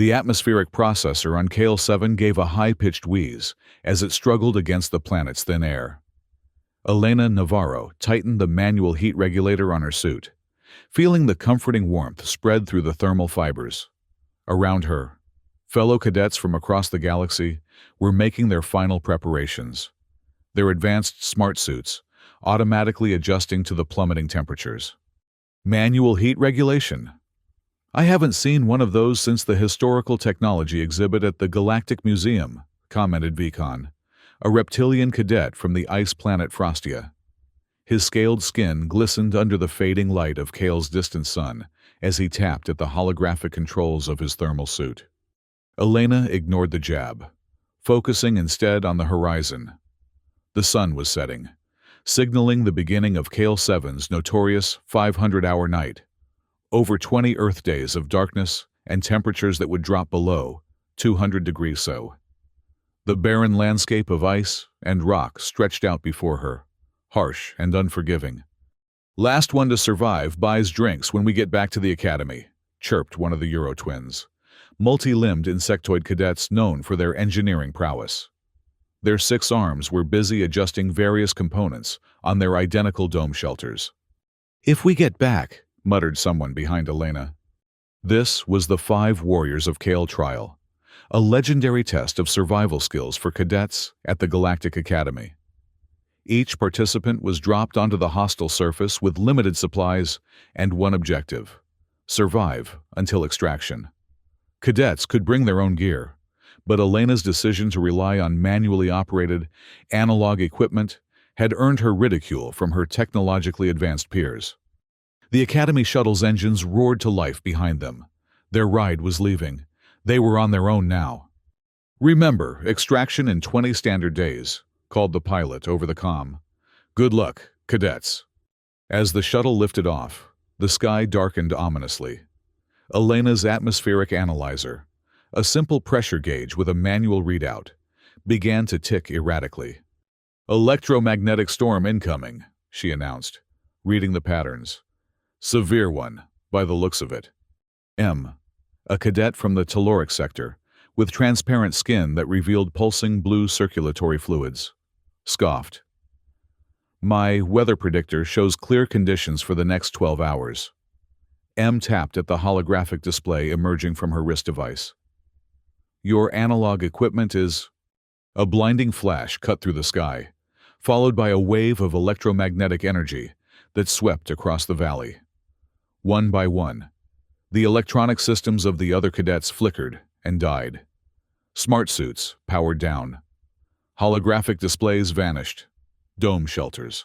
The atmospheric processor on KL-7 gave a high-pitched wheeze as it struggled against the planet's thin air. Elena Navarro tightened the manual heat regulator on her suit, feeling the comforting warmth spread through the thermal fibers. Around her, fellow cadets from across the galaxy were making their final preparations, their advanced smart suits automatically adjusting to the plummeting temperatures. Manual heat regulation. I haven't seen one of those since the historical technology exhibit at the Galactic Museum, commented Vicon, a reptilian cadet from the ice planet Frostia. His scaled skin glistened under the fading light of Kale's distant sun as he tapped at the holographic controls of his thermal suit. Elena ignored the jab, focusing instead on the horizon. The sun was setting, signaling the beginning of KL-7's notorious 500-hour night. Over 20 Earth days of darkness and temperatures that would drop below 200 degrees so. The barren landscape of ice and rock stretched out before her, harsh and unforgiving. "Last one to survive buys drinks when we get back to the academy," chirped one of the Euro twins, multi-limbed insectoid cadets known for their engineering prowess. Their 6 arms were busy adjusting various components on their identical dome shelters. "If we get back," muttered someone behind Elena. This was the 5 Warriors of Kale trial, a legendary test of survival skills for cadets at the Galactic Academy. Each participant was dropped onto the hostile surface with limited supplies and one objective: survive until extraction. Cadets could bring their own gear, but Elena's decision to rely on manually operated, analog equipment had earned her ridicule from her technologically advanced peers. The Academy shuttle's engines roared to life behind them. Their ride was leaving. They were on their own now. "Remember, extraction in 20 standard days," called the pilot over the comm. "Good luck, cadets." As the shuttle lifted off, the sky darkened ominously. Elena's atmospheric analyzer, a simple pressure gauge with a manual readout, began to tick erratically. "Electromagnetic storm incoming," she announced, reading the patterns. "Severe one, by the looks of it." M, a cadet from the telluric sector, with transparent skin that revealed pulsing blue circulatory fluids, scoffed. "My weather predictor shows clear conditions for the next 12 hours. M tapped at the holographic display emerging from her wrist device. "Your analog equipment is—" A blinding flash cut through the sky, followed by a wave of electromagnetic energy that swept across the valley. One by one, the electronic systems of the other cadets flickered and died. Smart suits powered down. Holographic displays vanished. Dome shelters,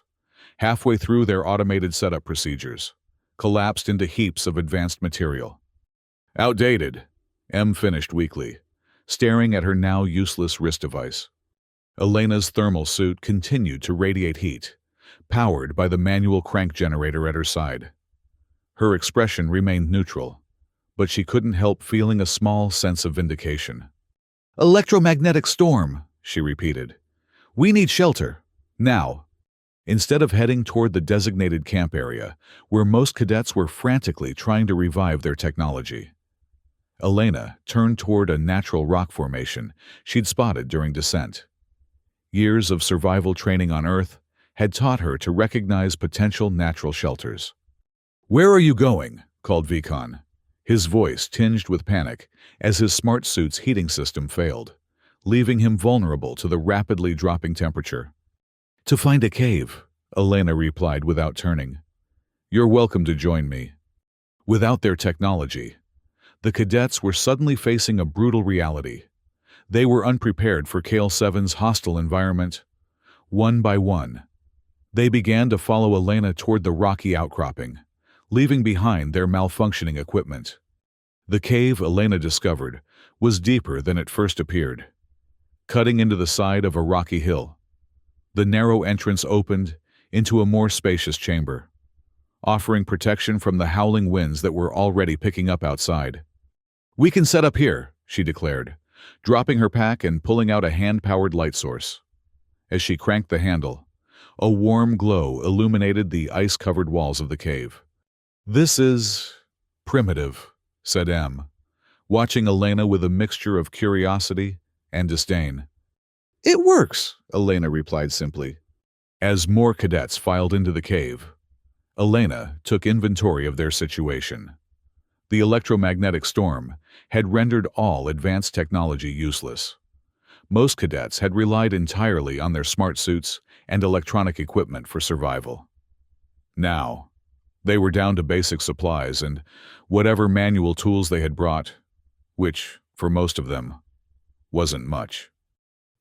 halfway through their automated setup procedures, collapsed into heaps of advanced material. "Outdated," M finished weakly, staring at her now useless wrist device. Elena's thermal suit continued to radiate heat, powered by the manual crank generator at her side. Her expression remained neutral, but she couldn't help feeling a small sense of vindication. "Electromagnetic storm," she repeated. "We need shelter. Now." Instead of heading toward the designated camp area, where most cadets were frantically trying to revive their technology, Elena turned toward a natural rock formation she'd spotted during descent. Years of survival training on Earth had taught her to recognize potential natural shelters. "Where are you going?" called Vicon, his voice tinged with panic as his smart suit's heating system failed, leaving him vulnerable to the rapidly dropping temperature. "To find a cave," Elena replied without turning. "You're welcome to join me." Without their technology, the cadets were suddenly facing a brutal reality. They were unprepared for KL-7's hostile environment. One by one, they began to follow Elena toward the rocky outcropping, leaving behind their malfunctioning equipment. The cave Elena discovered was deeper than it first appeared. Cutting into the side of a rocky hill, the narrow entrance opened into a more spacious chamber, offering protection from the howling winds that were already picking up outside. "We can set up here," she declared, dropping her pack and pulling out a hand-powered light source. As she cranked the handle, a warm glow illuminated the ice-covered walls of the cave. "This is primitive," said M, watching Elena with a mixture of curiosity and disdain. "It works," Elena replied simply. As more cadets filed into the cave, Elena took inventory of their situation. The electromagnetic storm had rendered all advanced technology useless. Most cadets had relied entirely on their smart suits and electronic equipment for survival. Now, they were down to basic supplies and whatever manual tools they had brought, which, for most of them, wasn't much.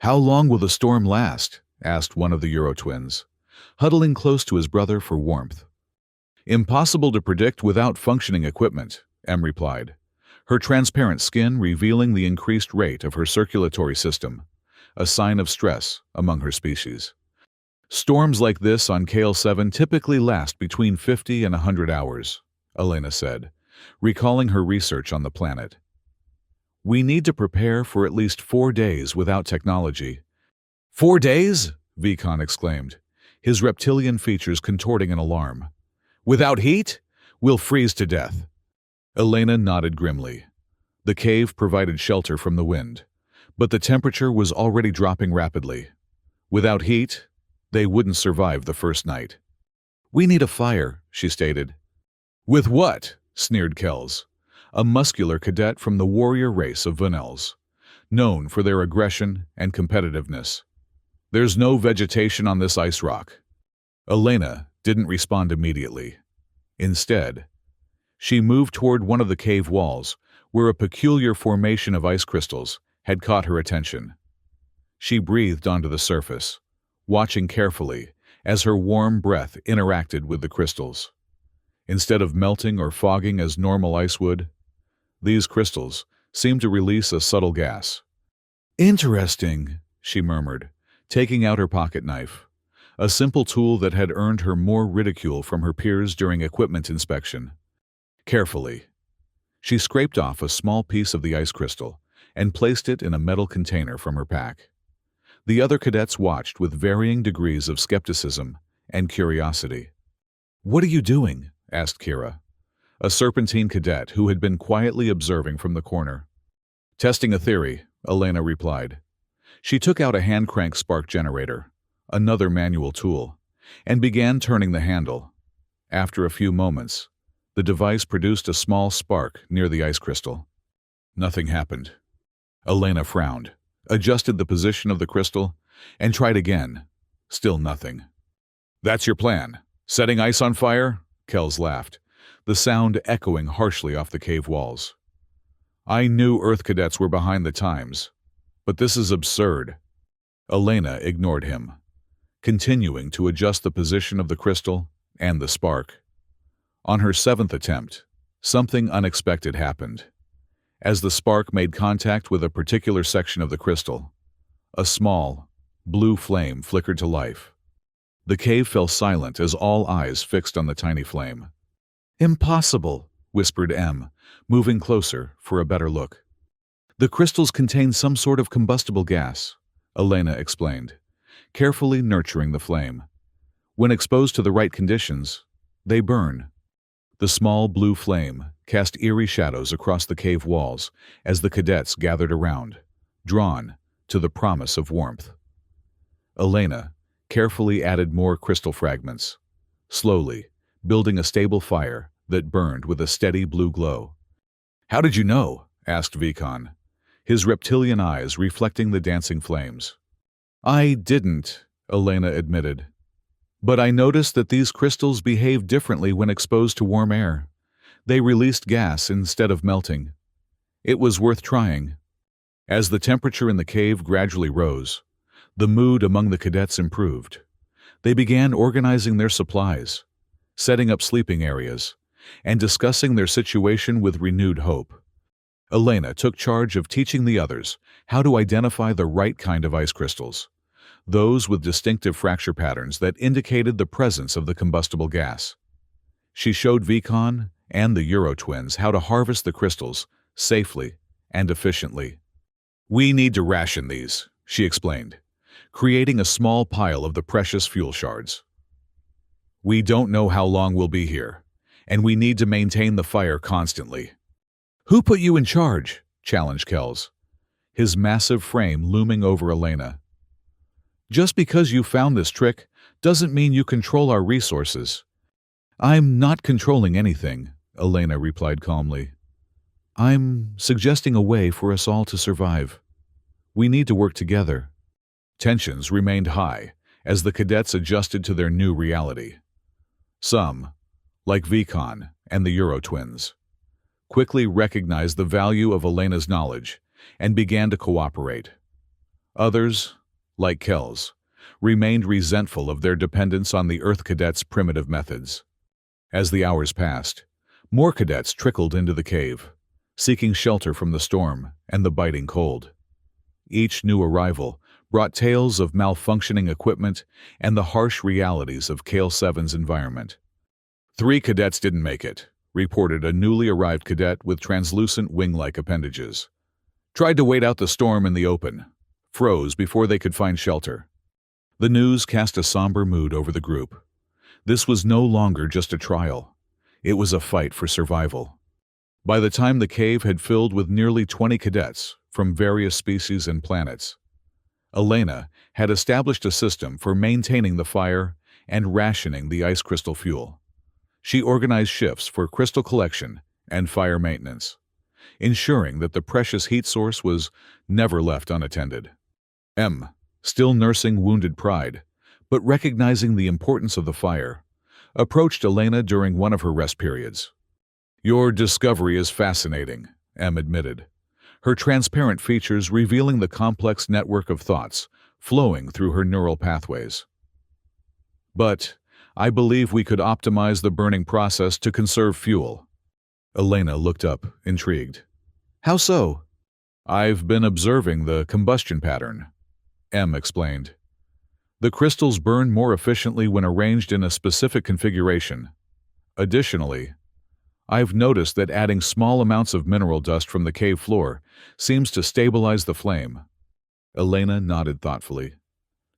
"How long will the storm last?" asked one of the Euro twins, huddling close to his brother for warmth. "Impossible to predict without functioning equipment," Em replied, her transparent skin revealing the increased rate of her circulatory system, a sign of stress among her species. "Storms like this on KL7 typically last between 50 and 100 hours, Elena said, recalling her research on the planet. "We need to prepare for at least 4 days without technology." "4 days?" Vikon exclaimed, his reptilian features contorting in alarm. "Without heat? We'll freeze to death." Elena nodded grimly. The cave provided shelter from the wind, but the temperature was already dropping rapidly. Without heat, they wouldn't survive the first night. "We need a fire," she stated. "With what?" sneered Kells, a muscular cadet from the warrior race of Vanels, known for their aggression and competitiveness. "There's no vegetation on this ice rock." Elena didn't respond immediately. Instead, she moved toward one of the cave walls, where a peculiar formation of ice crystals had caught her attention. She breathed onto the surface, watching carefully as her warm breath interacted with the crystals. Instead of melting or fogging as normal ice would, these crystals seemed to release a subtle gas. "Interesting," she murmured, taking out her pocket knife, a simple tool that had earned her more ridicule from her peers during equipment inspection. Carefully, she scraped off a small piece of the ice crystal and placed it in a metal container from her pack. The other cadets watched with varying degrees of skepticism and curiosity. "What are you doing?" asked Kira, a serpentine cadet who had been quietly observing from the corner. "Testing a theory," Elena replied. She took out a hand-crank spark generator, another manual tool, and began turning the handle. After a few moments, the device produced a small spark near the ice crystal. Nothing happened. Elena frowned, adjusted the position of the crystal, and tried again. Still nothing. "That's your plan? Setting ice on fire?" Kells laughed, the sound echoing harshly off the cave walls. "I knew Earth cadets were behind the times, but this is absurd." Elena ignored him, continuing to adjust the position of the crystal and the spark. On her 7th attempt, something unexpected happened. As the spark made contact with a particular section of the crystal, a small, blue flame flickered to life. The cave fell silent as all eyes fixed on the tiny flame. "Impossible," whispered Em, moving closer for a better look. "The crystals contain some sort of combustible gas," Elena explained, carefully nurturing the flame. "When exposed to the right conditions, they burn." The small blue flame cast eerie shadows across the cave walls as the cadets gathered around, drawn to the promise of warmth. Elena carefully added more crystal fragments, slowly building a stable fire that burned with a steady blue glow. "How did you know?" asked Vikon, his reptilian eyes reflecting the dancing flames. "I didn't," Elena admitted. "But I noticed that these crystals behaved differently when exposed to warm air. They released gas instead of melting. It was worth trying." As the temperature in the cave gradually rose, the mood among the cadets improved. They began organizing their supplies, setting up sleeping areas, and discussing their situation with renewed hope. Elena took charge of teaching the others how to identify the right kind of ice crystals, those with distinctive fracture patterns that indicated the presence of the combustible gas. She showed Vikon and the Euro twins how to harvest the crystals safely and efficiently. "We need to ration these," she explained, creating a small pile of the precious fuel shards. "We don't know how long we'll be here, and we need to maintain the fire constantly." "Who put you in charge?" challenged Kells, his massive frame looming over Elena. "Just because you found this trick doesn't mean you control our resources." "I'm not controlling anything," Elena replied calmly. "I'm suggesting a way for us all to survive. We need to work together." Tensions remained high as the cadets adjusted to their new reality. Some, like Vicon and the Euro twins, quickly recognized the value of Elena's knowledge and began to cooperate. Others, like Kells, remained resentful of their dependence on the Earth cadets' primitive methods. As the hours passed, more cadets trickled into the cave, seeking shelter from the storm and the biting cold. Each new arrival brought tales of malfunctioning equipment and the harsh realities of Kale 7's environment. 3 cadets didn't make it, reported a newly arrived cadet with translucent wing-like appendages. Tried to wait out the storm in the open, froze before they could find shelter. The news cast a somber mood over the group. This was no longer just a trial. It was a fight for survival. By the time the cave had filled with nearly 20 cadets from various species and planets, Elena had established a system for maintaining the fire and rationing the ice crystal fuel. She organized shifts for crystal collection and fire maintenance, ensuring that the precious heat source was never left unattended. M, still nursing wounded pride, but recognizing the importance of the fire, approached Elena during one of her rest periods. "Your discovery is fascinating," M admitted, her transparent features revealing the complex network of thoughts flowing through her neural pathways. "But I believe we could optimize the burning process to conserve fuel." Elena looked up, intrigued. "How so?" "I've been observing the combustion pattern," M explained. "The crystals burn more efficiently when arranged in a specific configuration. Additionally, I've noticed that adding small amounts of mineral dust from the cave floor seems to stabilize the flame." Elena nodded thoughtfully.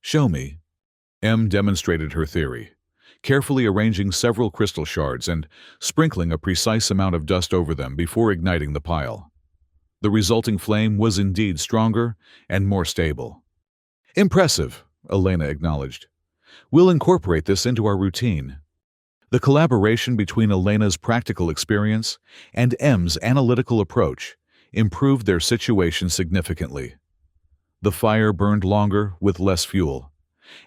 "Show me." M demonstrated her theory, carefully arranging several crystal shards and sprinkling a precise amount of dust over them before igniting the pile. The resulting flame was indeed stronger and more stable. "Impressive," Elena acknowledged. "We'll incorporate this into our routine." The collaboration between Elena's practical experience and M's analytical approach improved their situation significantly. The fire burned longer with less fuel,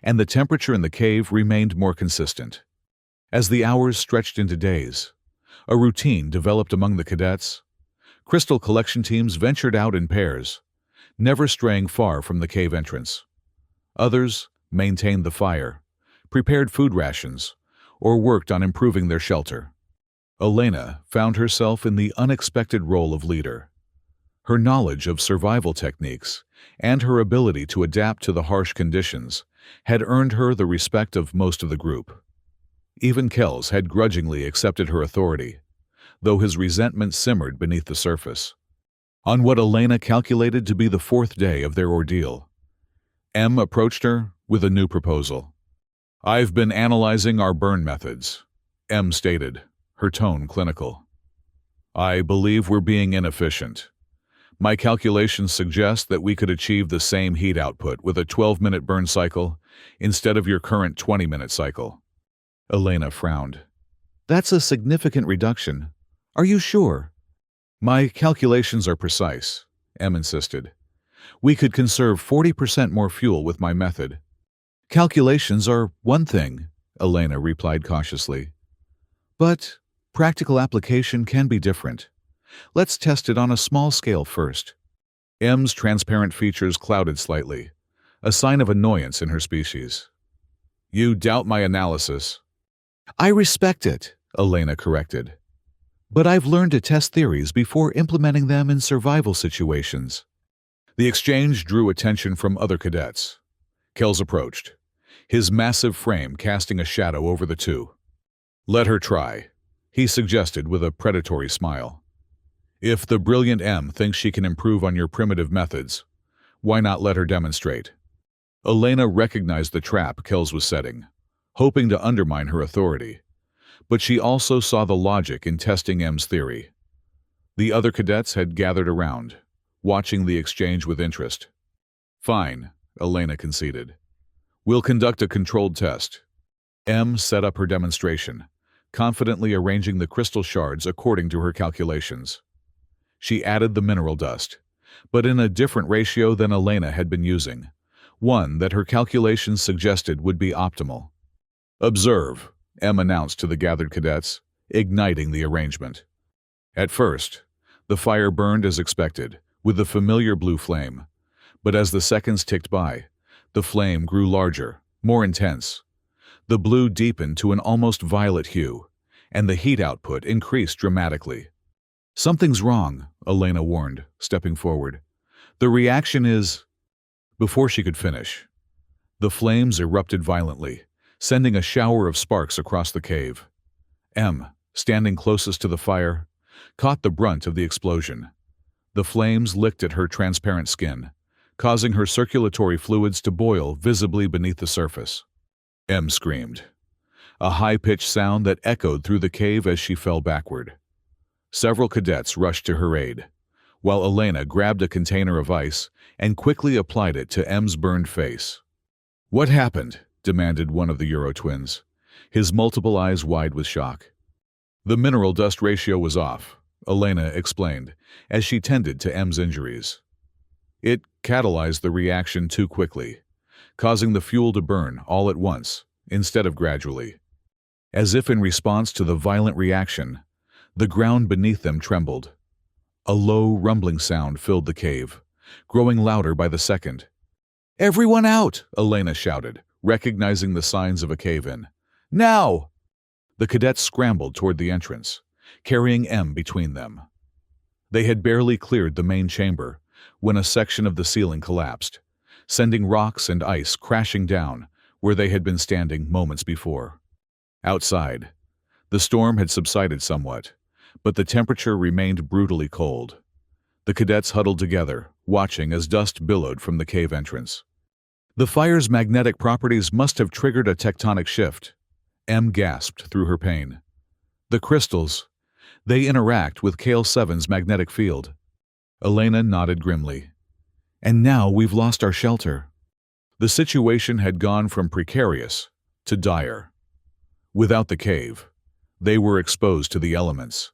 and the temperature in the cave remained more consistent. As the hours stretched into days, a routine developed among the cadets. Crystal collection teams ventured out in pairs, never straying far from the cave entrance. Others maintained the fire, prepared food rations, or worked on improving their shelter. Elena found herself in the unexpected role of leader. Her knowledge of survival techniques and her ability to adapt to the harsh conditions had earned her the respect of most of the group. Even Kells had grudgingly accepted her authority, though his resentment simmered beneath the surface. On what Elena calculated to be the 4th day of their ordeal, M approached her with a new proposal. "I've been analyzing our burn methods," M stated, her tone clinical. "I believe we're being inefficient. My calculations suggest that we could achieve the same heat output with a 12-minute burn cycle instead of your current 20-minute cycle." Elena frowned. "That's a significant reduction. Are you sure?" "My calculations are precise," M insisted. "We could conserve 40% more fuel with my method." "Calculations are one thing," Elena replied cautiously. "But practical application can be different. Let's test it on a small scale first." M's transparent features clouded slightly, a sign of annoyance in her species. "You doubt my analysis." "I respect it," Elena corrected. "But I've learned to test theories before implementing them in survival situations." The exchange drew attention from other cadets. Kells approached, his massive frame casting a shadow over the two. "Let her try," he suggested with a predatory smile. "If the brilliant M thinks she can improve on your primitive methods, why not let her demonstrate?" Elena recognized the trap Kells was setting, hoping to undermine her authority. But she also saw the logic in testing M's theory. The other cadets had gathered around, watching the exchange with interest. "Fine," Elena conceded. "We'll conduct a controlled test." M set up her demonstration, confidently arranging the crystal shards according to her calculations. She added the mineral dust, but in a different ratio than Elena had been using, one that her calculations suggested would be optimal. "Observe," M announced to the gathered cadets, igniting the arrangement. At first, the fire burned as expected, with the familiar blue flame, but as the seconds ticked by, the flame grew larger, more intense. The blue deepened to an almost violet hue, and the heat output increased dramatically. "Something's wrong," Elena warned, stepping forward. "The reaction is—" Before she could finish, the flames erupted violently, sending a shower of sparks across the cave. M, standing closest to the fire, caught the brunt of the explosion. The flames licked at her transparent skin, causing her circulatory fluids to boil visibly beneath the surface. M screamed, a high-pitched sound that echoed through the cave as she fell backward. Several cadets rushed to her aid, while Elena grabbed a container of ice and quickly applied it to M's burned face. "What happened?" demanded one of the Euro twins, his multiple eyes wide with shock. "The mineral dust ratio was off," Elena explained, as she tended to M's injuries. "It catalyzed the reaction too quickly, causing the fuel to burn all at once, instead of gradually. As if in response to the violent reaction, the ground beneath them trembled. A low, rumbling sound filled the cave, growing louder by the second. "Everyone out!" Elena shouted, recognizing the signs of a cave-in. "Now!" The cadets scrambled toward the entrance, carrying M between them. They had barely cleared the main chamber when a section of the ceiling collapsed, sending rocks and ice crashing down where they had been standing moments before. Outside, the storm had subsided somewhat, but the temperature remained brutally cold. The cadets huddled together, watching as dust billowed from the cave entrance. "The fire's magnetic properties must have triggered a tectonic shift," M gasped through her pain. "The crystals, they interact with Kale 7's magnetic field." Elena nodded grimly. "And now we've lost our shelter." The situation had gone from precarious to dire. Without the cave, they were exposed to the elements,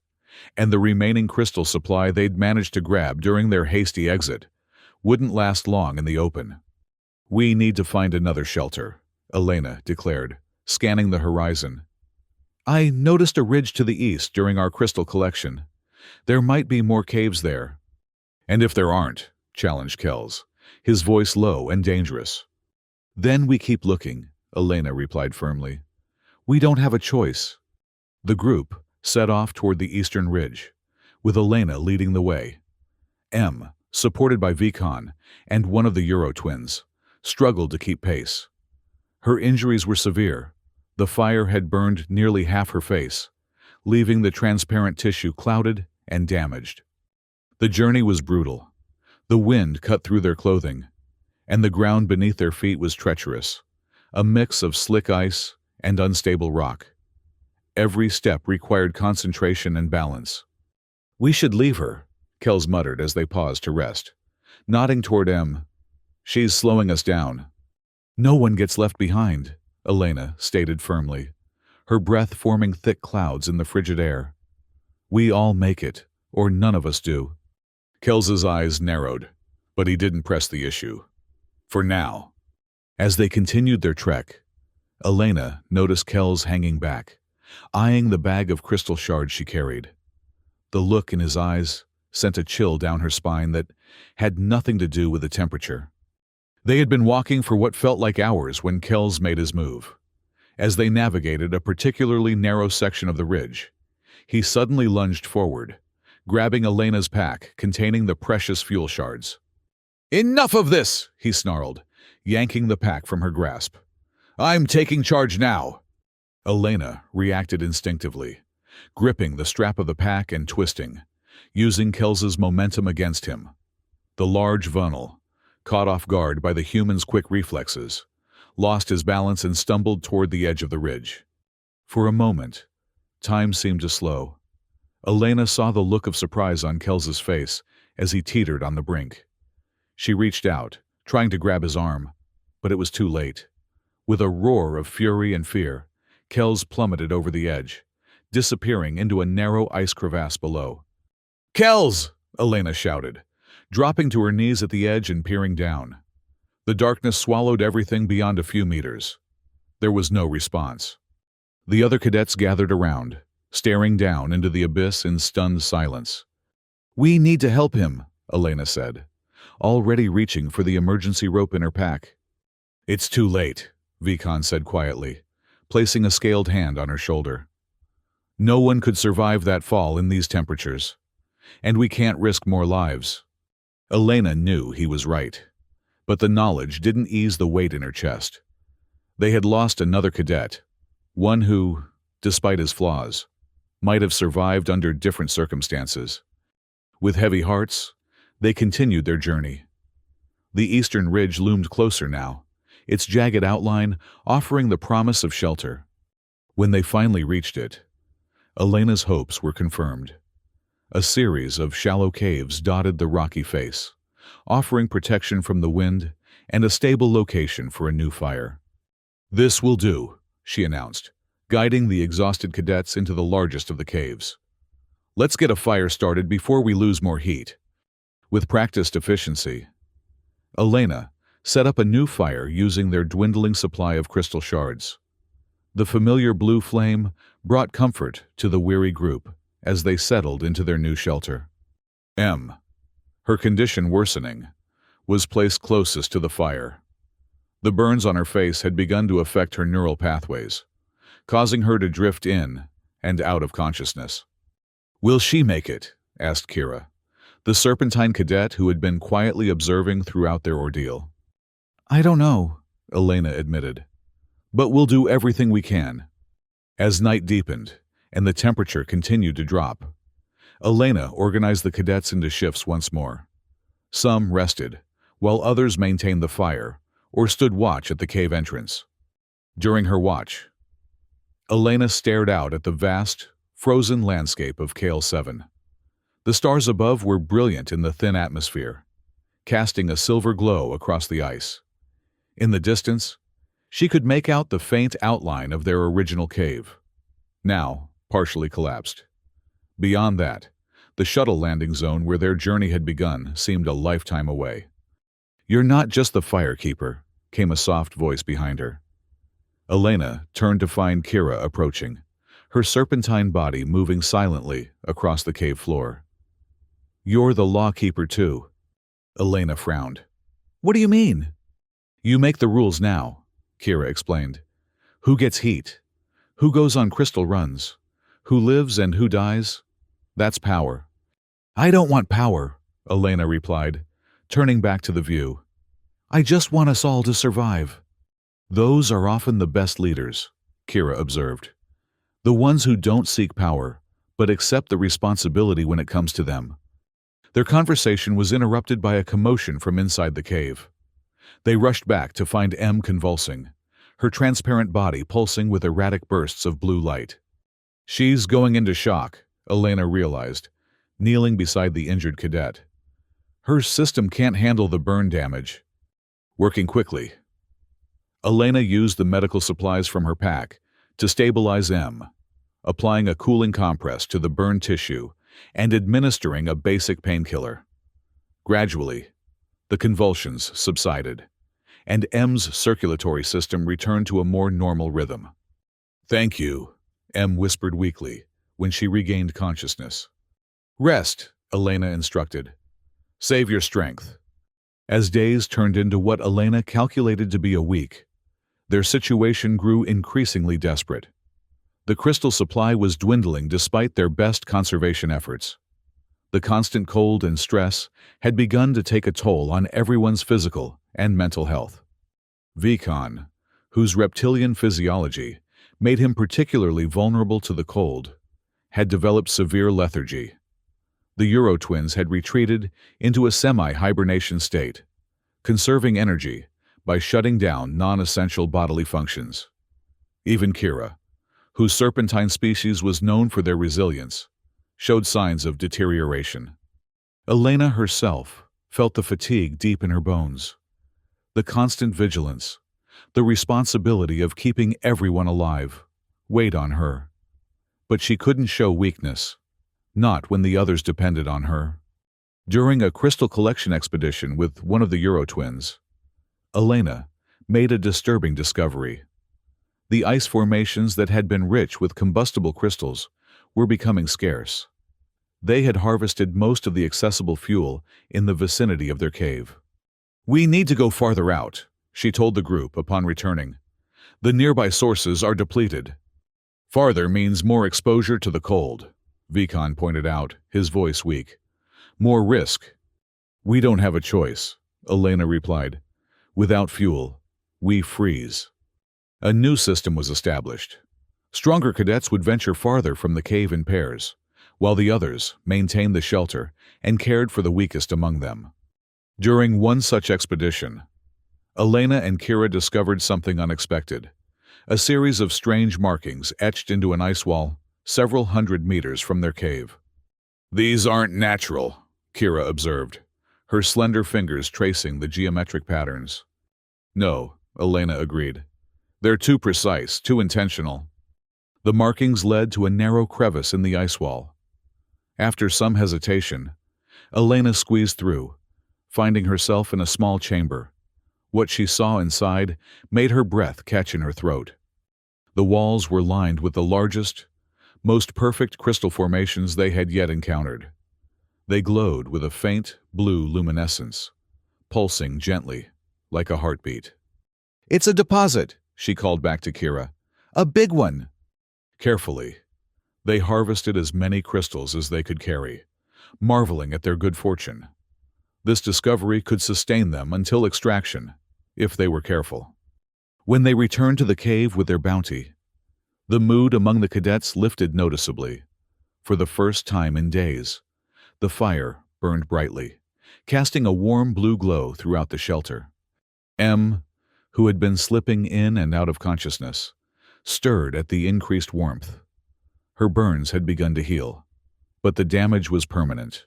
and the remaining crystal supply they'd managed to grab during their hasty exit wouldn't last long in the open. "We need to find another shelter," Elena declared, scanning the horizon. "I noticed a ridge to the east during our crystal collection. There might be more caves there." "And if there aren't," challenged Kells, his voice low and dangerous. "Then we keep looking," Elena replied firmly. "We don't have a choice." The group set off toward the eastern ridge, with Elena leading the way. M, supported by Vikon and one of the Euro twins, struggled to keep pace. Her injuries were severe. The fire had burned nearly half her face, leaving the transparent tissue clouded and damaged. The journey was brutal. The wind cut through their clothing, and the ground beneath their feet was treacherous, a mix of slick ice and unstable rock. Every step required concentration and balance. "We should leave her," Kells muttered as they paused to rest, nodding toward M. "She's slowing us down." "No one gets left behind," Elena stated firmly, her breath forming thick clouds in the frigid air. "We all make it, or none of us do." Kells's eyes narrowed, but he didn't press the issue. For now. As they continued their trek, Elena noticed Kells hanging back, eyeing the bag of crystal shards she carried. The look in his eyes sent a chill down her spine that had nothing to do with the temperature. They had been walking for what felt like hours when Kells made his move. As they navigated a particularly narrow section of the ridge, he suddenly lunged forward, grabbing Elena's pack containing the precious fuel shards. "Enough of this!" he snarled, yanking the pack from her grasp. "I'm taking charge now!" Elena reacted instinctively, gripping the strap of the pack and twisting, using Kells's momentum against him. The large Vernal, caught off guard by the human's quick reflexes, lost his balance and stumbled toward the edge of the ridge. For a moment, time seemed to slow. Elena saw the look of surprise on Kels's face as he teetered on the brink. She reached out, trying to grab his arm, but it was too late. With a roar of fury and fear, Kels plummeted over the edge, disappearing into a narrow ice crevasse below. "Kels!" Elena shouted, dropping to her knees at the edge and peering down. The darkness swallowed everything beyond a few meters. There was no response. The other cadets gathered around, staring down into the abyss in stunned silence. "We need to help him," Elena said, already reaching for the emergency rope in her pack. "It's too late," Vikon said quietly, placing a scaled hand on her shoulder. "No one could survive that fall in these temperatures, and we can't risk more lives." Elena knew he was right, but the knowledge didn't ease the weight in her chest. They had lost another cadet, one who, despite his flaws, might have survived under different circumstances. With heavy hearts, they continued their journey. The eastern ridge loomed closer now, its jagged outline offering the promise of shelter. When they finally reached it, Elena's hopes were confirmed. A series of shallow caves dotted the rocky face, offering protection from the wind and a stable location for a new fire. "This will do," she announced, guiding the exhausted cadets into the largest of the caves. "Let's get a fire started before we lose more heat." With practiced efficiency, Elena set up a new fire using their dwindling supply of crystal shards. The familiar blue flame brought comfort to the weary group as they settled into their new shelter. M, her condition worsening, was placed closest to the fire. The burns on her face had begun to affect her neural pathways, causing her to drift in and out of consciousness. "Will she make it?" asked Kira, the Serpentine cadet who had been quietly observing throughout their ordeal. "I don't know," Elena admitted, "but we'll do everything we can." As night deepened and the temperature continued to drop, Elena organized the cadets into shifts once more. Some rested, while others maintained the fire or stood watch at the cave entrance. During her watch, Elena stared out at the vast, frozen landscape of Kale 7. The stars above were brilliant in the thin atmosphere, casting a silver glow across the ice. In the distance, she could make out the faint outline of their original cave, now partially collapsed. Beyond that, the shuttle landing zone where their journey had begun seemed a lifetime away. "You're not just the firekeeper," came a soft voice behind her. Elena turned to find Kira approaching, her serpentine body moving silently across the cave floor. "You're the lawkeeper too." Elena frowned. "What do you mean?" "You make the rules now," Kira explained. "Who gets heat? Who goes on crystal runs? Who lives and who dies? That's power." "I don't want power," Elena replied, turning back to the view. "I just want us all to survive." "Those are often the best leaders," Kira observed. "The ones who don't seek power, but accept the responsibility when it comes to them." Their conversation was interrupted by a commotion from inside the cave. They rushed back to find M convulsing, her transparent body pulsing with erratic bursts of blue light. "She's going into shock," Elena realized, kneeling beside the injured cadet. "Her system can't handle the burn damage." Working quickly, Elena used the medical supplies from her pack to stabilize M, applying a cooling compress to the burned tissue and administering a basic painkiller. Gradually, the convulsions subsided, and M's circulatory system returned to a more normal rhythm. "Thank you," M whispered weakly when she regained consciousness. "Rest," Elena instructed. "Save your strength." As days turned into what Elena calculated to be a week, their situation grew increasingly desperate. The crystal supply was dwindling despite their best conservation efforts. The constant cold and stress had begun to take a toll on everyone's physical and mental health. Vikon, whose reptilian physiology made him particularly vulnerable to the cold, had developed severe lethargy. The Euro twins had retreated into a semi-hibernation state, conserving energy by shutting down non-essential bodily functions. Even Kira, whose serpentine species was known for their resilience, showed signs of deterioration. Elena herself felt the fatigue deep in her bones. The constant vigilance, the responsibility of keeping everyone alive, weighed on her. But she couldn't show weakness, not when the others depended on her. During a crystal collection expedition with one of the Euro twins, Elena made a disturbing discovery. The ice formations that had been rich with combustible crystals were becoming scarce. They had harvested most of the accessible fuel in the vicinity of their cave. "We need to go farther out," she told the group upon returning. "The nearby sources are depleted." "Farther means more exposure to the cold," Vikon pointed out, his voice weak. "More risk." "We don't have a choice," Elena replied. "Without fuel, we freeze." A new system was established. Stronger cadets would venture farther from the cave in pairs, while the others maintained the shelter and cared for the weakest among them. During one such expedition, Elena and Kira discovered something unexpected: a series of strange markings etched into an ice wall several hundred meters from their cave. "These aren't natural," Kira observed, her slender fingers tracing the geometric patterns. "No," Elena agreed. "They're too precise, too intentional." The markings led to a narrow crevice in the ice wall. After some hesitation, Elena squeezed through, finding herself in a small chamber. What she saw inside made her breath catch in her throat. The walls were lined with the largest, most perfect crystal formations they had yet encountered. They glowed with a faint, blue luminescence, pulsing gently, like a heartbeat. "It's a deposit," she called back to Kira. "A big one." Carefully, they harvested as many crystals as they could carry, marveling at their good fortune. This discovery could sustain them until extraction, if they were careful. When they returned to the cave with their bounty, the mood among the cadets lifted noticeably. For the first time in days, the fire burned brightly, casting a warm blue glow throughout the shelter. M, who had been slipping in and out of consciousness, stirred at the increased warmth. Her burns had begun to heal, but the damage was permanent.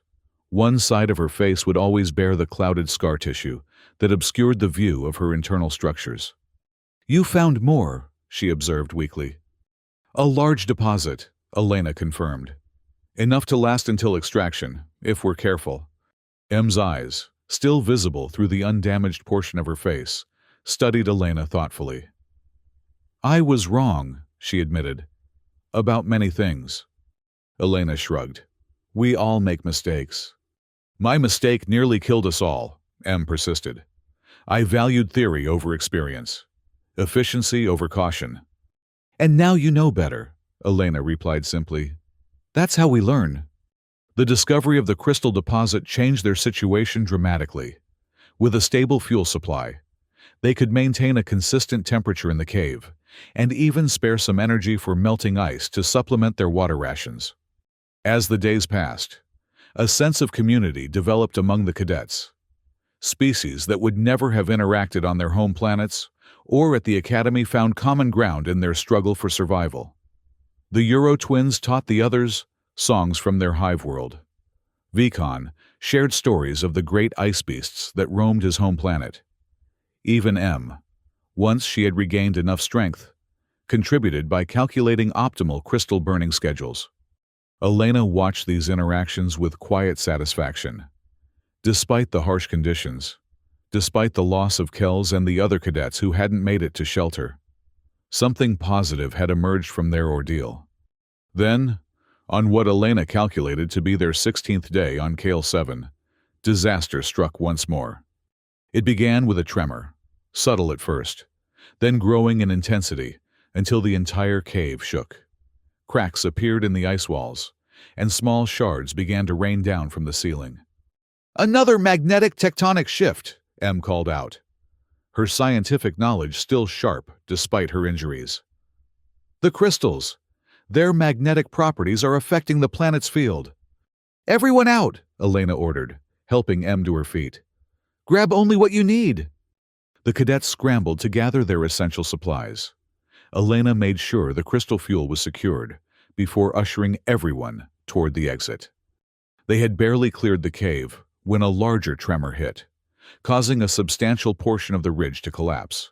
One side of her face would always bear the clouded scar tissue that obscured the view of her internal structures. "You found more," she observed weakly. "A large deposit," Elena confirmed. "Enough to last until extraction, if we're careful." M's eyes, still visible through the undamaged portion of her face, studied Elena thoughtfully. "I was wrong," she admitted. "About many things." Elena shrugged. "We all make mistakes." "My mistake nearly killed us all," M persisted. "I valued theory over experience, efficiency over caution." "And now you know better," Elena replied simply. "That's how we learn." The discovery of the crystal deposit changed their situation dramatically. With a stable fuel supply, they could maintain a consistent temperature in the cave, and even spare some energy for melting ice to supplement their water rations. As the days passed, a sense of community developed among the cadets. Species that would never have interacted on their home planets or at the academy found common ground in their struggle for survival. The Euro twins taught the others songs from their hive world. Vikon shared stories of the great ice beasts that roamed his home planet. Even M, once she had regained enough strength, contributed by calculating optimal crystal burning schedules. Elena watched these interactions with quiet satisfaction. Despite the harsh conditions, despite the loss of Kells and the other cadets who hadn't made it to shelter, something positive had emerged from their ordeal. Then, on what Elena calculated to be their 16th day on Kale 7, disaster struck once more. It began with a tremor, subtle at first, then growing in intensity until the entire cave shook. Cracks appeared in the ice walls, and small shards began to rain down from the ceiling. "Another magnetic tectonic shift," M called out, her scientific knowledge still sharp despite her injuries. "The crystals. Their magnetic properties are affecting the planet's field." "Everyone out," Elena ordered, helping M to her feet. "Grab only what you need." The cadets scrambled to gather their essential supplies. Elena made sure the crystal fuel was secured before ushering everyone toward the exit. They had barely cleared the cave when a larger tremor hit, causing a substantial portion of the ridge to collapse.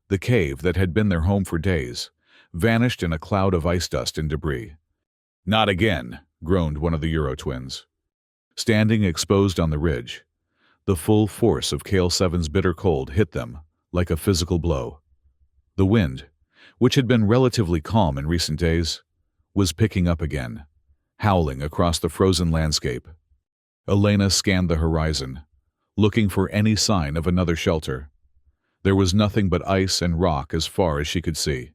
The cave that had been their home for days vanished in a cloud of ice dust and debris. "Not again," groaned one of the Euro twins. Standing exposed on the ridge, the full force of Kale 7's bitter cold hit them like a physical blow. The wind, which had been relatively calm in recent days, was picking up again, howling across the frozen landscape. Elena scanned the horizon, looking for any sign of another shelter. There was nothing but ice and rock as far as she could see.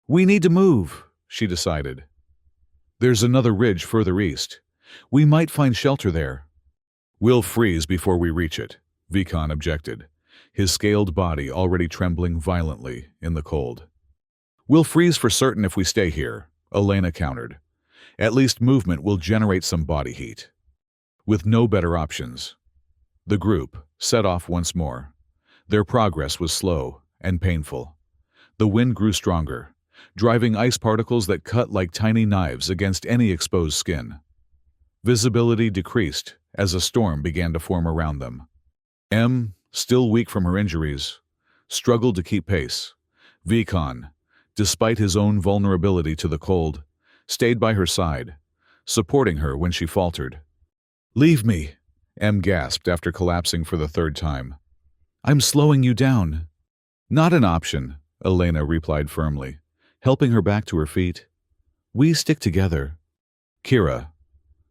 "We need to move," she decided. "There's another ridge further east. We might find shelter there." "We'll freeze before we reach it," Vikon objected, his scaled body already trembling violently in the cold. "We'll freeze for certain if we stay here," Elena countered. "At least movement will generate some body heat." With no better options, the group set off once more. Their progress was slow and painful. The wind grew stronger, driving ice particles that cut like tiny knives against any exposed skin. Visibility decreased as a storm began to form around them. Em, still weak from her injuries, struggled to keep pace. Vikon, despite his own vulnerability to the cold, stayed by her side, supporting her when she faltered. "Leave me," Em gasped after collapsing for the third time. "I'm slowing you down." "Not an option," Elena replied firmly, helping her back to her feet. "We stick together." Kira,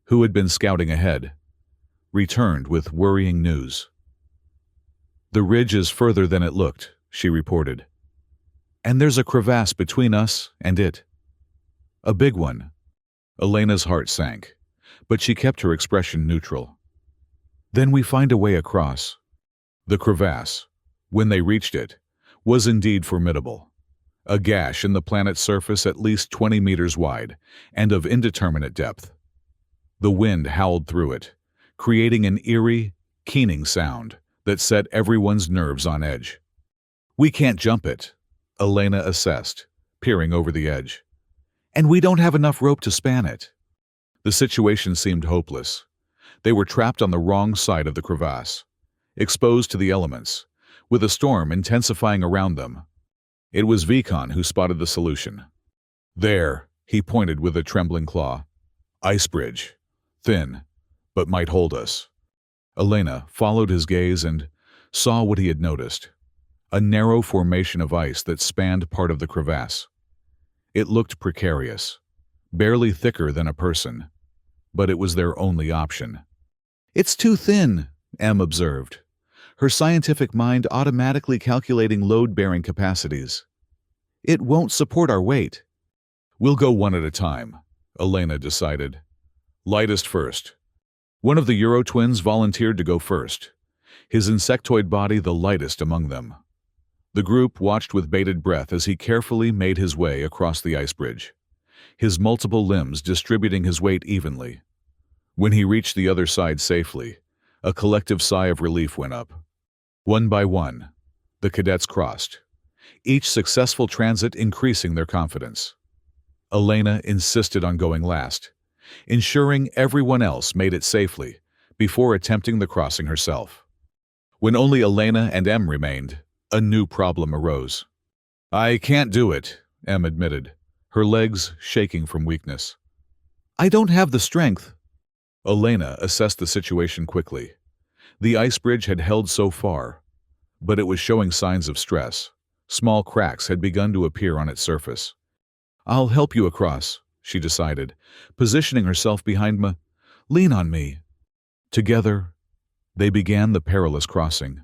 who had been scouting ahead, returned with worrying news. "The ridge is further than it looked," she reported. "And there's a crevasse between us and it." "A big one." Elena's heart sank, but she kept her expression neutral. "Then we find a way across." The crevasse, when they reached it, was indeed formidable. A gash in the planet's surface at least 20 meters wide and of indeterminate depth. The wind howled through it, creating an eerie, keening sound that set everyone's nerves on edge. "We can't jump it," Elena assessed, peering over the edge. "And we don't have enough rope to span it." The situation seemed hopeless. They were trapped on the wrong side of the crevasse, exposed to the elements, with a storm intensifying around them. It was Vikon who spotted the solution. "There," he pointed with a trembling claw. "Ice bridge. Thin, but might hold us." Elena followed his gaze and saw what he had noticed. A narrow formation of ice that spanned part of the crevasse. It looked precarious, barely thicker than a person, but it was their only option. "It's too thin," Em observed, her scientific mind automatically calculating load-bearing capacities. "It won't support our weight." "We'll go one at a time," Elena decided. "Lightest first." One of the Euro twins volunteered to go first, his insectoid body the lightest among them. The group watched with bated breath as he carefully made his way across the ice bridge, his multiple limbs distributing his weight evenly. When he reached the other side safely, a collective sigh of relief went up. One by one, the cadets crossed, each successful transit increasing their confidence. Elena insisted on going last, ensuring everyone else made it safely before attempting the crossing herself. When only Elena and Em remained, a new problem arose. "I can't do it," Em admitted, her legs shaking from weakness. "I don't have the strength." Elena assessed the situation quickly. The ice bridge had held so far, but it was showing signs of stress. Small cracks had begun to appear on its surface. "I'll help you across," she decided, positioning herself behind me. "Lean on me." Together, they began the perilous crossing.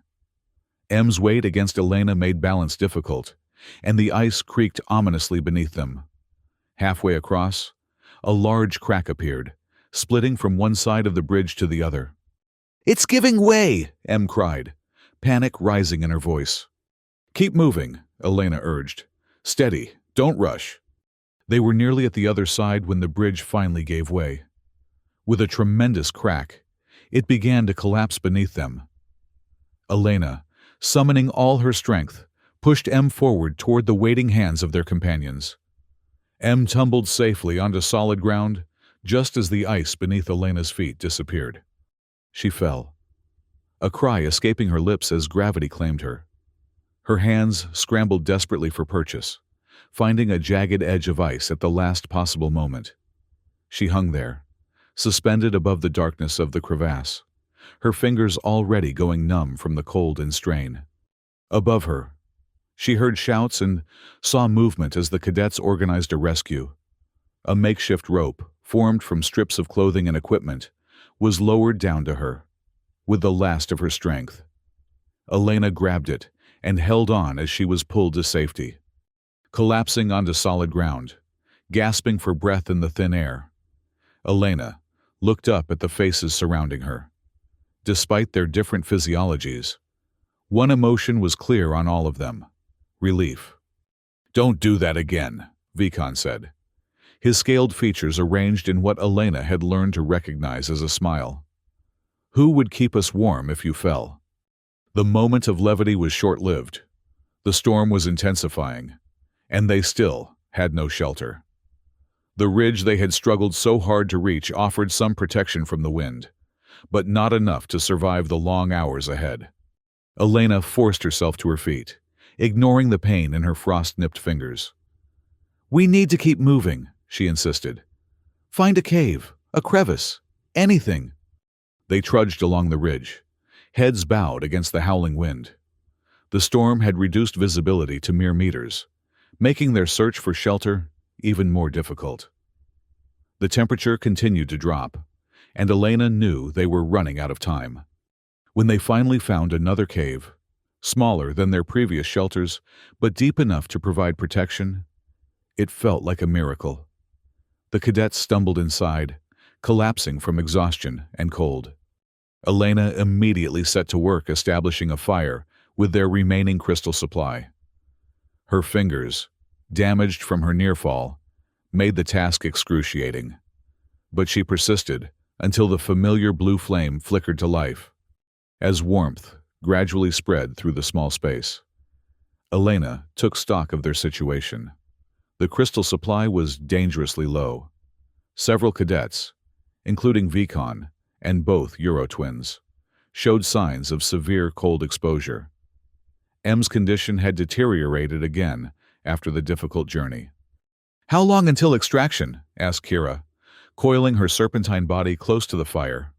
Em's weight against Elena made balance difficult, and the ice creaked ominously beneath them. Halfway across, a large crack appeared, splitting from one side of the bridge to the other. "It's giving way!" Em cried, panic rising in her voice. "Keep moving," Elena urged. "Steady, don't rush." They were nearly at the other side when the bridge finally gave way. With a tremendous crack, it began to collapse beneath them. Elena, summoning all her strength, pushed Em forward toward the waiting hands of their companions. Em tumbled safely onto solid ground, just as the ice beneath Elena's feet disappeared. She fell, a cry escaping her lips as gravity claimed her. Her hands scrambled desperately for purchase, finding a jagged edge of ice at the last possible moment. She hung there, suspended above the darkness of the crevasse, her fingers already going numb from the cold and strain. Above her, she heard shouts and saw movement as the cadets organized a rescue. A makeshift rope, formed from strips of clothing and equipment, was lowered down to her, with the last of her strength. Elena grabbed it and held on as she was pulled to safety. Collapsing onto solid ground, gasping for breath in the thin air, Elena looked up at the faces surrounding her. Despite their different physiologies, one emotion was clear on all of them: relief. "Don't do that again," Vikon said, his scaled features arranged in what Elena had learned to recognize as a smile. "Who would keep us warm if you fell?" The moment of levity was short-lived. The storm was intensifying, and they still had no shelter. The ridge they had struggled so hard to reach offered some protection from the wind, but not enough to survive the long hours ahead. Elena forced herself to her feet, ignoring the pain in her frost-nipped fingers. "We need to keep moving," she insisted. "Find a cave, a crevice, anything." They trudged along the ridge, heads bowed against the howling wind. The storm had reduced visibility to mere meters, making their search for shelter even more difficult. The temperature continued to drop, and Elena knew they were running out of time. When they finally found another cave, smaller than their previous shelters, but deep enough to provide protection, it felt like a miracle. The cadets stumbled inside, collapsing from exhaustion and cold. Elena immediately set to work establishing a fire with their remaining crystal supply. Her fingers, damaged from her near-fall, made the task excruciating. But she persisted until the familiar blue flame flickered to life, as warmth gradually spread through the small space. Elena took stock of their situation. The crystal supply was dangerously low. Several cadets, including Vikon and both Euro twins, showed signs of severe cold exposure. M's condition had deteriorated again after the difficult journey. "How long until extraction?" asked Kira, coiling her serpentine body close to the fire.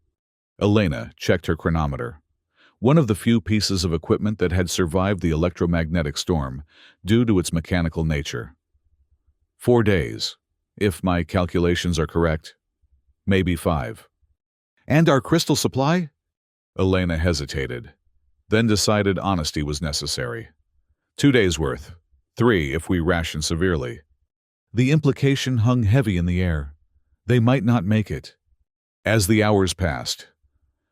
Elena checked her chronometer, one of the few pieces of equipment that had survived the electromagnetic storm due to its mechanical nature. 4 days, if my calculations are correct. Maybe 5. "And our crystal supply?" Elena hesitated, then decided honesty was necessary. 2 days' worth. 3 if we ration severely. The implication hung heavy in the air. They might not make it. As the hours passed,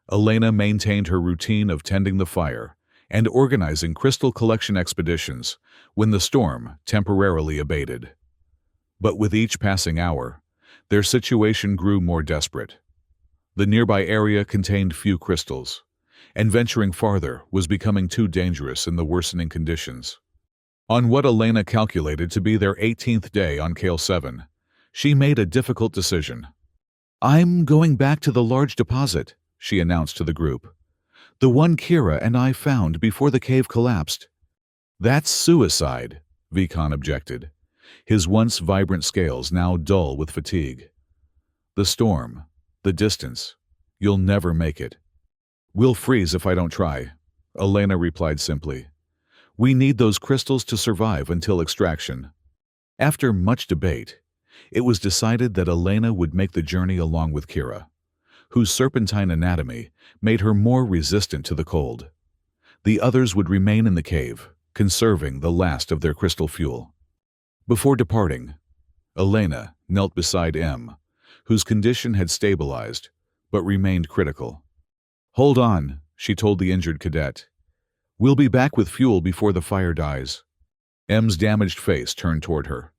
Elena maintained her routine of tending the fire and organizing crystal collection expeditions when the storm temporarily abated. But with each passing hour, their situation grew more desperate. The nearby area contained few crystals, and venturing farther was becoming too dangerous in the worsening conditions. On what Elena calculated to be their 18th day on Kale 7, she made a difficult decision. "I'm going back to the large deposit," she announced to the group. "The one Kira and I found before the cave collapsed." "That's suicide," Vikon objected, his once vibrant scales now dull with fatigue. "The storm, the distance, you'll never make it." "We'll freeze if I don't try," Elena replied simply. "We need those crystals to survive until extraction." After much debate, it was decided that Elena would make the journey along with Kira, whose serpentine anatomy made her more resistant to the cold. The others would remain in the cave, conserving the last of their crystal fuel. Before departing, Elena knelt beside M, whose condition had stabilized but remained critical. "Hold on," she told the injured cadet. "We'll be back with fuel before the fire dies." M's damaged face turned toward her,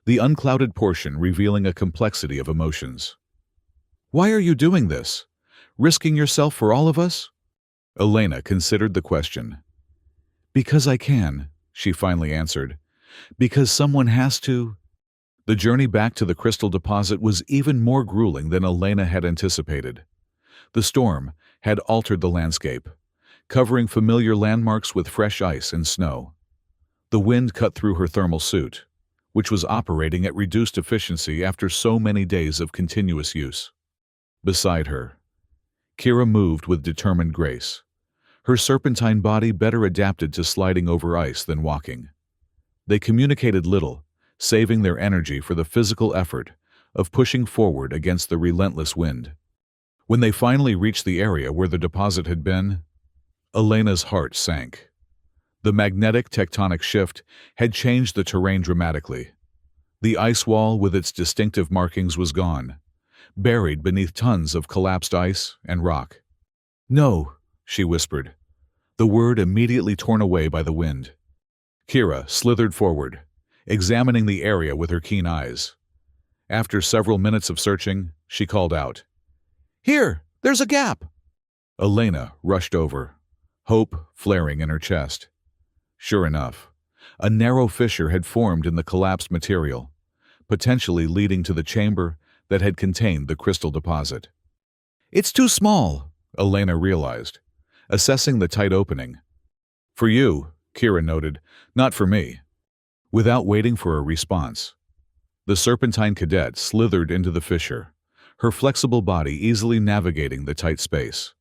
the unclouded portion revealing a complexity of emotions. "Why are you doing this? Risking yourself for all of us?" Elena considered the question. "Because I can," she finally answered. "Because someone has to." The journey back to the crystal deposit was even more grueling than Elena had anticipated. The storm had altered the landscape, covering familiar landmarks with fresh ice and snow. The wind cut through her thermal suit, which was operating at reduced efficiency after so many days of continuous use. Beside her, Kira moved with determined grace, her serpentine body better adapted to sliding over ice than walking. They communicated little, saving their energy for the physical effort of pushing forward against the relentless wind. When they finally reached the area where the deposit had been, Elena's heart sank. The magnetic tectonic shift had changed the terrain dramatically. The ice wall with its distinctive markings was gone, buried beneath tons of collapsed ice and rock. "No," she whispered, the word immediately torn away by the wind. Kira slithered forward, examining the area with her keen eyes. After several minutes of searching, she called out, "Here, there's a gap!" Elena rushed over, hope flaring in her chest. Sure enough, a narrow fissure had formed in the collapsed material, potentially leading to the chamber that had contained the crystal deposit. "It's too small," Elena realized, assessing the tight opening. "For you," Kira noted, "not for me." Without waiting for a response, the serpentine cadet slithered into the fissure, her flexible body easily navigating the tight space.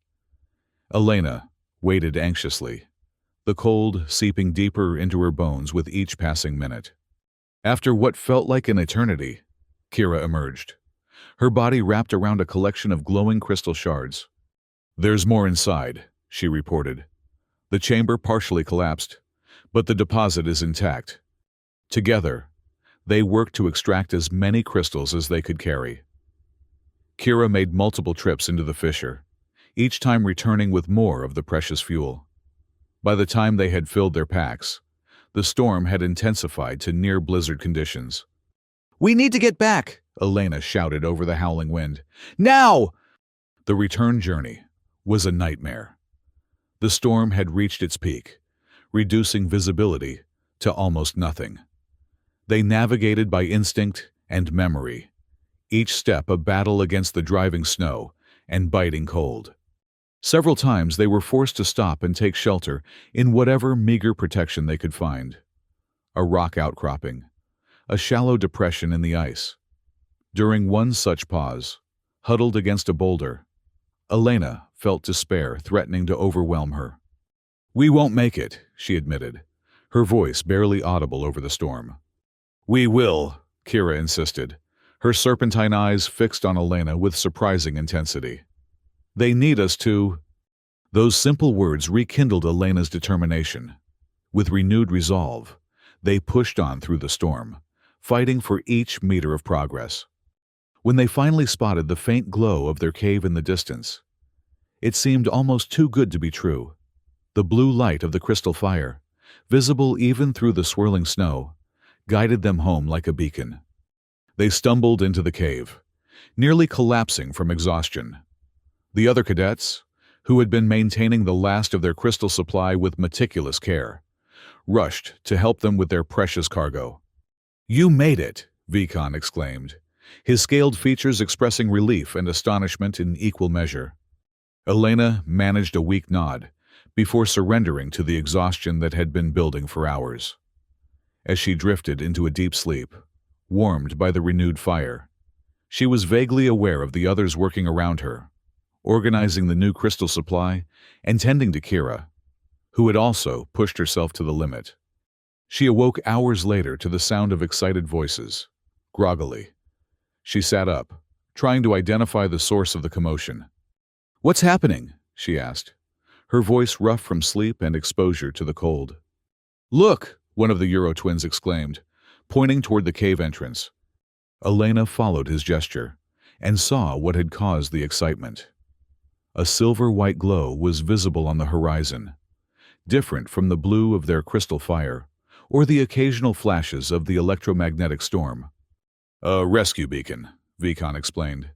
Elena waited anxiously, the cold seeping deeper into her bones with each passing minute. After what felt like an eternity, Kira emerged, her body wrapped around a collection of glowing crystal shards. "There's more inside," she reported. "The chamber partially collapsed, but the deposit is intact." Together, they worked to extract as many crystals as they could carry. Kira made multiple trips into the fissure, each time returning with more of the precious fuel. By the time they had filled their packs, the storm had intensified to near blizzard conditions. "We need to get back!" Elena shouted over the howling wind. "Now!" The return journey was a nightmare. The storm had reached its peak, reducing visibility to almost nothing. They navigated by instinct and memory, each step a battle against the driving snow and biting cold. Several times they were forced to stop and take shelter in whatever meager protection they could find. A rock outcropping, a shallow depression in the ice. During one such pause, huddled against a boulder, Elena felt despair threatening to overwhelm her. "We won't make it," she admitted, her voice barely audible over the storm. "We will," Kira insisted, her serpentine eyes fixed on Elena with surprising intensity. "They need us to—" Those simple words rekindled Elena's determination. With renewed resolve, they pushed on through the storm, fighting for each meter of progress. When they finally spotted the faint glow of their cave in the distance, it seemed almost too good to be true. The blue light of the crystal fire, visible even through the swirling snow, guided them home like a beacon. They stumbled into the cave, nearly collapsing from exhaustion. The other cadets, who had been maintaining the last of their crystal supply with meticulous care, rushed to help them with their precious cargo. "You made it!" Vikon exclaimed, his scaled features expressing relief and astonishment in equal measure. Elena managed a weak nod before surrendering to the exhaustion that had been building for hours. As she drifted into a deep sleep, warmed by the renewed fire, she was vaguely aware of the others working around her, organizing the new crystal supply and tending to Kira, who had also pushed herself to the limit. She awoke hours later to the sound of excited voices. Groggily, she sat up, trying to identify the source of the commotion. "What's happening?" she asked, her voice rough from sleep and exposure to the cold. "Look!" one of the Euro twins exclaimed, pointing toward the cave entrance. Elena followed his gesture and saw what had caused the excitement. A silver-white glow was visible on the horizon, different from the blue of their crystal fire or the occasional flashes of the electromagnetic storm. "A rescue beacon," Vikon explained,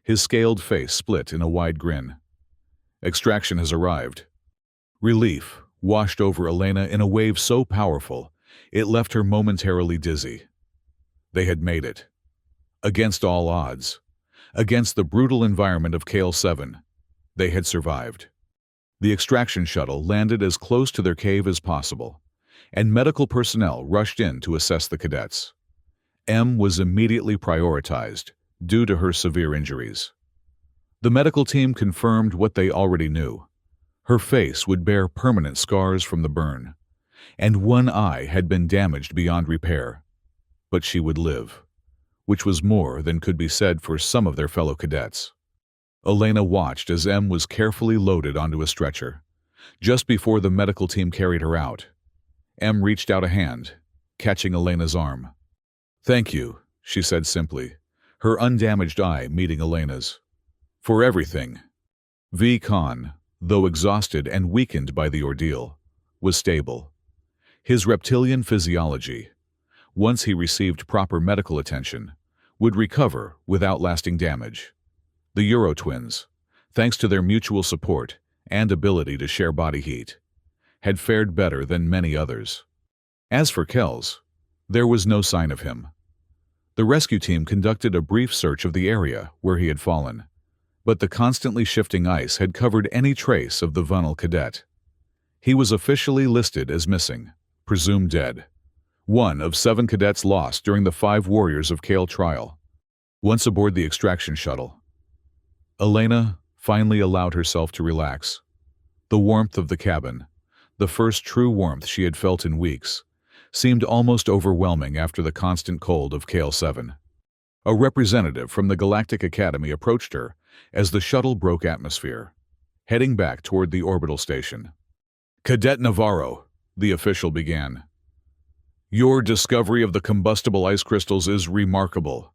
his scaled face split in a wide grin. "Extraction has arrived." Relief washed over Elena in a wave so powerful it left her momentarily dizzy. They had made it. Against all odds. Against the brutal environment of Kale-7, they had survived. The extraction shuttle landed as close to their cave as possible, and medical personnel rushed in to assess the cadets. M was immediately prioritized due to her severe injuries. The medical team confirmed what they already knew. Her face would bear permanent scars from the burn, and one eye had been damaged beyond repair. But she would live, which was more than could be said for some of their fellow cadets. Elena watched as M was carefully loaded onto a stretcher. Just before the medical team carried her out, M reached out a hand, catching Elena's arm. "Thank you," she said simply, her undamaged eye meeting Elena's. "For everything." V. Khan, though exhausted and weakened by the ordeal, was stable. His reptilian physiology, once he received proper medical attention, would recover without lasting damage. The Euro twins, thanks to their mutual support and ability to share body heat, had fared better than many others. As for Kells, there was no sign of him. The rescue team conducted a brief search of the area where he had fallen, but the constantly shifting ice had covered any trace of the Vunnel cadet. He was officially listed as missing, presumed dead. One of 7 cadets lost during the 5 Warriors of Kale trial. Once aboard the extraction shuttle, Elena finally allowed herself to relax. The warmth of the cabin, the first true warmth she had felt in weeks, seemed almost overwhelming after the constant cold of Kale-7. A representative from the Galactic Academy approached her as the shuttle broke atmosphere, heading back toward the orbital station. "Cadet Navarro," the official began. "Your discovery of the combustible ice crystals is remarkable.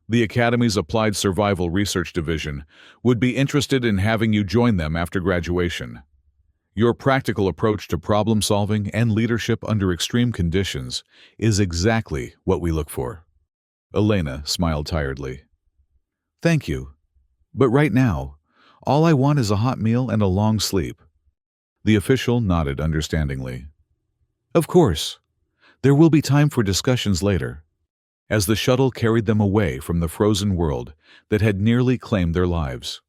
The Academy's Applied Survival Research Division would be interested in having you join them after graduation. Your practical approach to problem-solving and leadership under extreme conditions is exactly what we look for." Elena smiled tiredly. "Thank you. But right now, all I want is a hot meal and a long sleep." The official nodded understandingly. "Of course. There will be time for discussions later." As the shuttle carried them away from the frozen world that had nearly claimed their lives,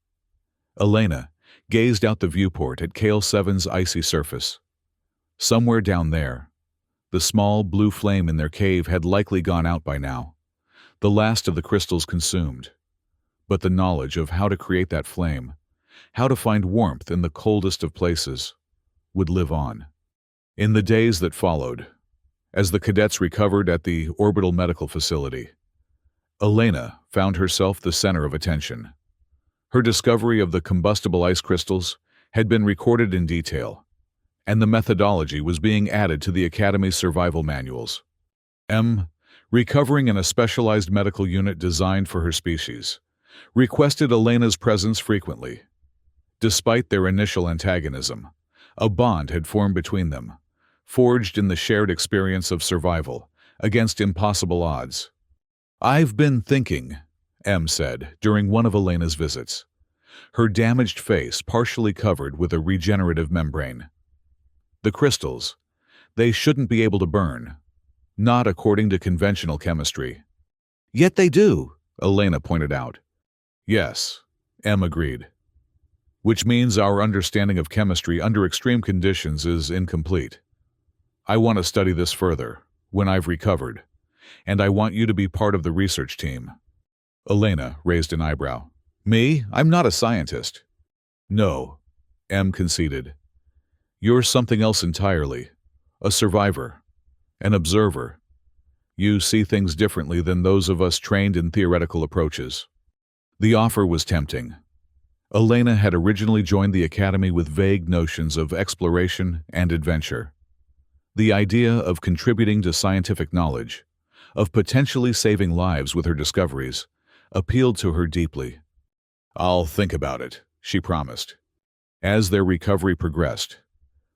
Elena gazed out the viewport at Kale-7's icy surface. Somewhere down there, the small blue flame in their cave had likely gone out by now, the last of the crystals consumed. But the knowledge of how to create that flame, how to find warmth in the coldest of places, would live on. In the days that followed, as the cadets recovered at the orbital medical facility, Elena found herself the center of attention. Her discovery of the combustible ice crystals had been recorded in detail, and the methodology was being added to the Academy's survival manuals. M, recovering in a specialized medical unit designed for her species, requested Elena's presence frequently. Despite their initial antagonism, a bond had formed between them, forged in the shared experience of survival against impossible odds. "I've been thinking," M said during one of Elena's visits, her damaged face partially covered with a regenerative membrane. "The crystals, they shouldn't be able to burn, not according to conventional chemistry." "Yet they do," Elena pointed out. "Yes," M agreed. "Which means our understanding of chemistry under extreme conditions is incomplete. I want to study this further, when I've recovered, and I want you to be part of the research team." Elena raised an eyebrow. "Me? I'm not a scientist." "No," M conceded. "You're something else entirely. A survivor. An observer. You see things differently than those of us trained in theoretical approaches." The offer was tempting. Elena had originally joined the Academy with vague notions of exploration and adventure. The idea of contributing to scientific knowledge, of potentially saving lives with her discoveries, appealed to her deeply. "I'll think about it," she promised. As their recovery progressed,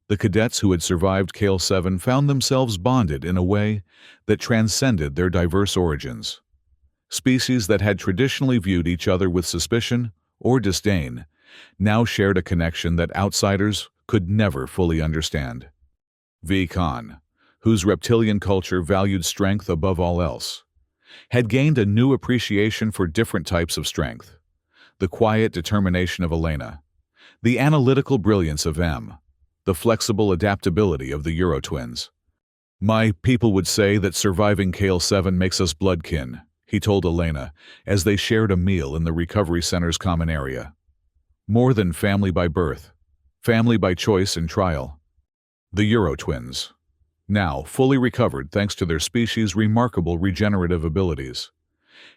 the cadets who had survived Kale-7 found themselves bonded in a way that transcended their diverse origins. Species that had traditionally viewed each other with suspicion or disdain now shared a connection that outsiders could never fully understand. V. Khan, whose reptilian culture valued strength above all else, had gained a new appreciation for different types of strength. The quiet determination of Elena, the analytical brilliance of M, the flexible adaptability of the Euro twins. My people would say that surviving Kale 7 makes us bloodkin, he told Elena as they shared a meal in the recovery center's common area. More than family by birth, family by choice and trial. The Euro twins, now fully recovered thanks to their species' remarkable regenerative abilities,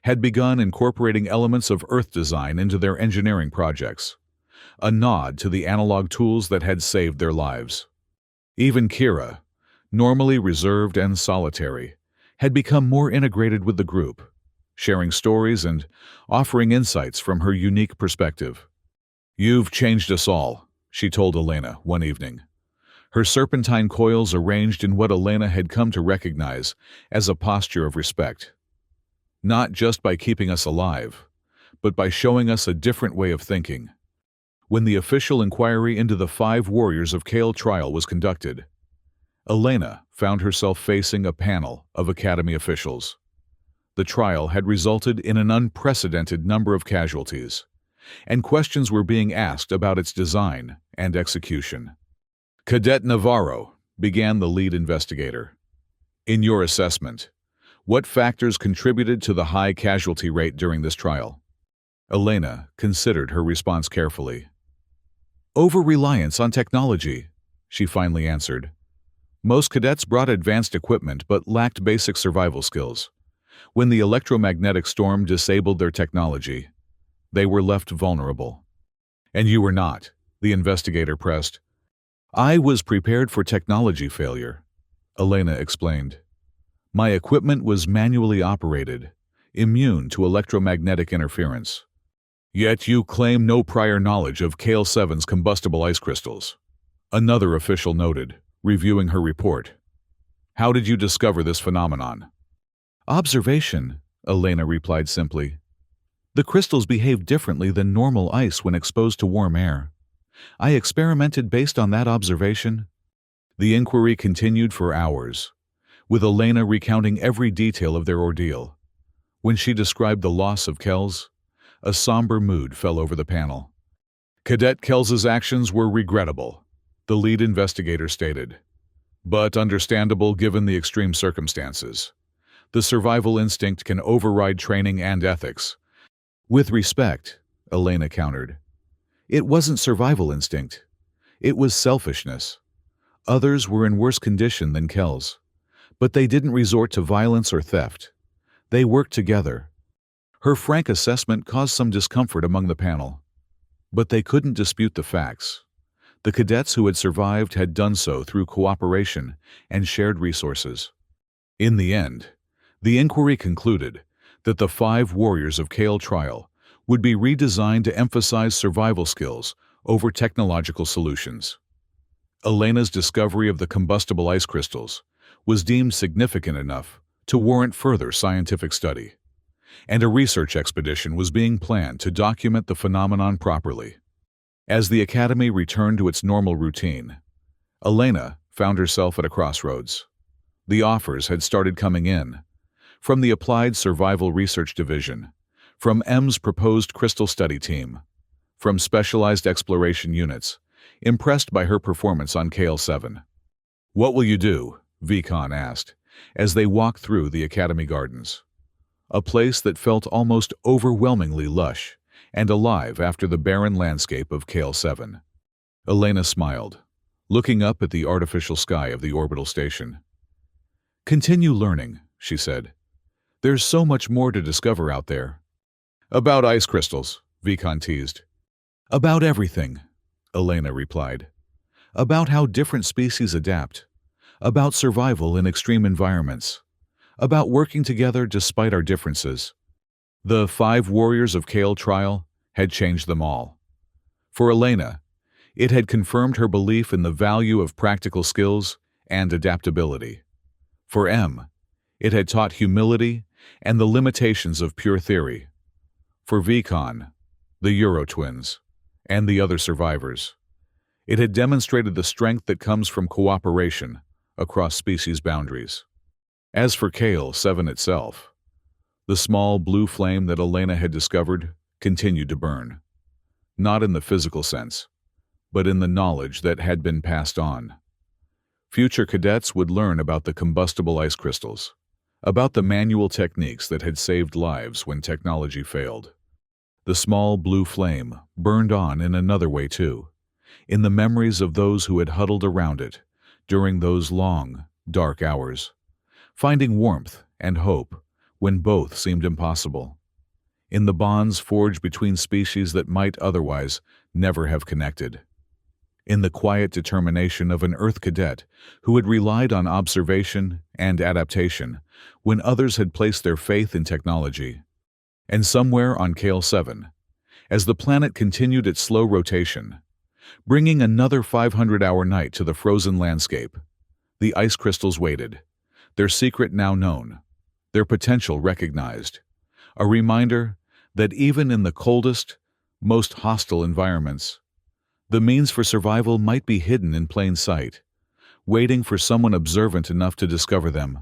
had begun incorporating elements of Earth design into their engineering projects, a nod to the analog tools that had saved their lives. Even Kira, normally reserved and solitary, had become more integrated with the group, sharing stories and offering insights from her unique perspective. "You've changed us all," she told Elena one evening, her serpentine coils arranged in what Elena had come to recognize as a posture of respect. "Not just by keeping us alive, but by showing us a different way of thinking." When the official inquiry into the 5 warriors of Kale trial was conducted, Elena found herself facing a panel of Academy officials. The trial had resulted in an unprecedented number of casualties, and questions were being asked about its design and execution. "Cadet Navarro," began the lead investigator. "In your assessment, what factors contributed to the high casualty rate during this trial?" Elena considered her response carefully. "Over-reliance on technology," she finally answered. "Most cadets brought advanced equipment but lacked basic survival skills. When the electromagnetic storm disabled their technology, they were left vulnerable." "And you were not," the investigator pressed. "I was prepared for technology failure," Elena explained. "My equipment was manually operated, immune to electromagnetic interference." "Yet you claim no prior knowledge of Kale 7's combustible ice crystals," another official noted, reviewing her report. "How did you discover this phenomenon?" "Observation," Elena replied simply. "The crystals behave differently than normal ice when exposed to warm air. I experimented based on that observation." The inquiry continued for hours, with Elena recounting every detail of their ordeal. When she described the loss of Kells, a somber mood fell over the panel. "Cadet Kels's actions were regrettable," the lead investigator stated, "but understandable given the extreme circumstances. The survival instinct can override training and ethics." "With respect," Elena countered, "it wasn't survival instinct. It was selfishness. Others were in worse condition than Kells, but they didn't resort to violence or theft. They worked together." Her frank assessment caused some discomfort among the panel, but they couldn't dispute the facts. The cadets who had survived had done so through cooperation and shared resources. In the end, the inquiry concluded that the 5 warriors of Kale trial would be redesigned to emphasize survival skills over technological solutions. Elena's discovery of the combustible ice crystals was deemed significant enough to warrant further scientific study, and a research expedition was being planned to document the phenomenon properly. As the Academy returned to its normal routine, Elena found herself at a crossroads. The offers had started coming in, from the Applied Survival Research Division, from M's proposed crystal study team, from specialized exploration units, impressed by her performance on Kale 7. "What will you do?" Vicon asked, as they walked through the Academy Gardens, a place that felt almost overwhelmingly lush and alive after the barren landscape of Kale 7. Elena smiled, looking up at the artificial sky of the orbital station. "Continue learning," she said. "There's so much more to discover out there." "About ice crystals," Vicon teased. "About everything," Elena replied. "About how different species adapt. About survival in extreme environments. About working together despite our differences." The 5 warriors of Kale trial had changed them all. For Elena, it had confirmed her belief in the value of practical skills and adaptability. For M, it had taught humility and the limitations of pure theory. For Vicon, the Euro twins, and the other survivors, it had demonstrated the strength that comes from cooperation across species boundaries. As for Kale 7 itself, The small blue flame that Elena had discovered continued to burn, not in the physical sense, but in the knowledge that had been passed on. Future cadets would learn about the combustible ice crystals, about the manual techniques that had saved lives when technology failed. The small blue flame burned on in another way too, in the memories of those who had huddled around it during those long, dark hours, finding warmth and hope when both seemed impossible, in the bonds forged between species that might otherwise never have connected, in the quiet determination of an Earth cadet who had relied on observation and adaptation when others had placed their faith in technology. And somewhere on Kale 7, as the planet continued its slow rotation, bringing another 500-hour night to the frozen landscape, the ice crystals waited, their secret now known, their potential recognized, a reminder that even in the coldest, most hostile environments, the means for survival might be hidden in plain sight, waiting for someone observant enough to discover them.